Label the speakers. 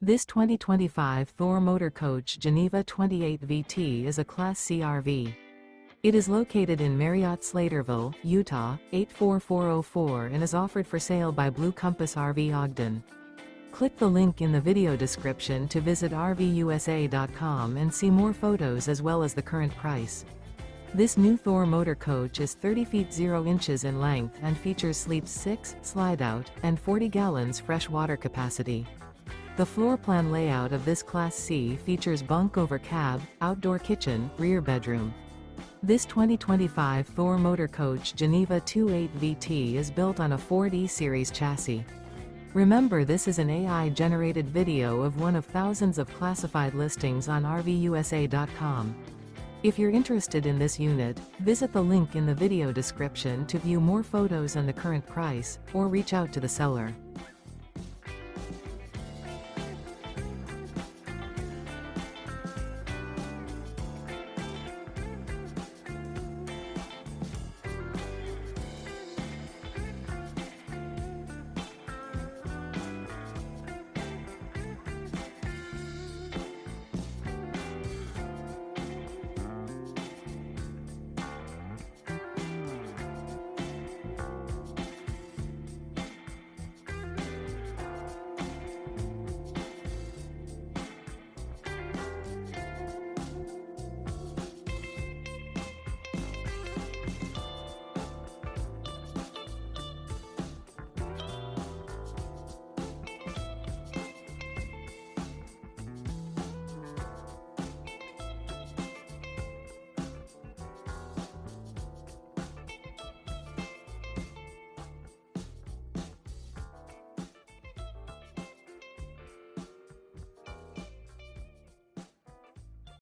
Speaker 1: This 2025 Thor Motor Coach Geneva 28 VT is a Class C RV. It is located in Marriott-Slaterville, Utah, 84404 and is offered for sale by Blue Compass RV Ogden. Click the link in the video description to visit RVUSA.com and see more photos as well as the current price. This new Thor Motor Coach is 30 feet 0 inches in length and features sleeps 6, Slideout, and 40 gallons fresh water capacity. The floor plan layout of this Class C features bunk over cab, outdoor kitchen, rear bedroom. This 2025 Thor Motor Coach Geneva 28 VT is built on a Ford E-Series chassis. Remember, this is an AI-generated video of one of thousands of classified listings on RVUSA.com. If you're interested in this unit, visit the link in the video description to view more photos and the current price, or reach out to the seller.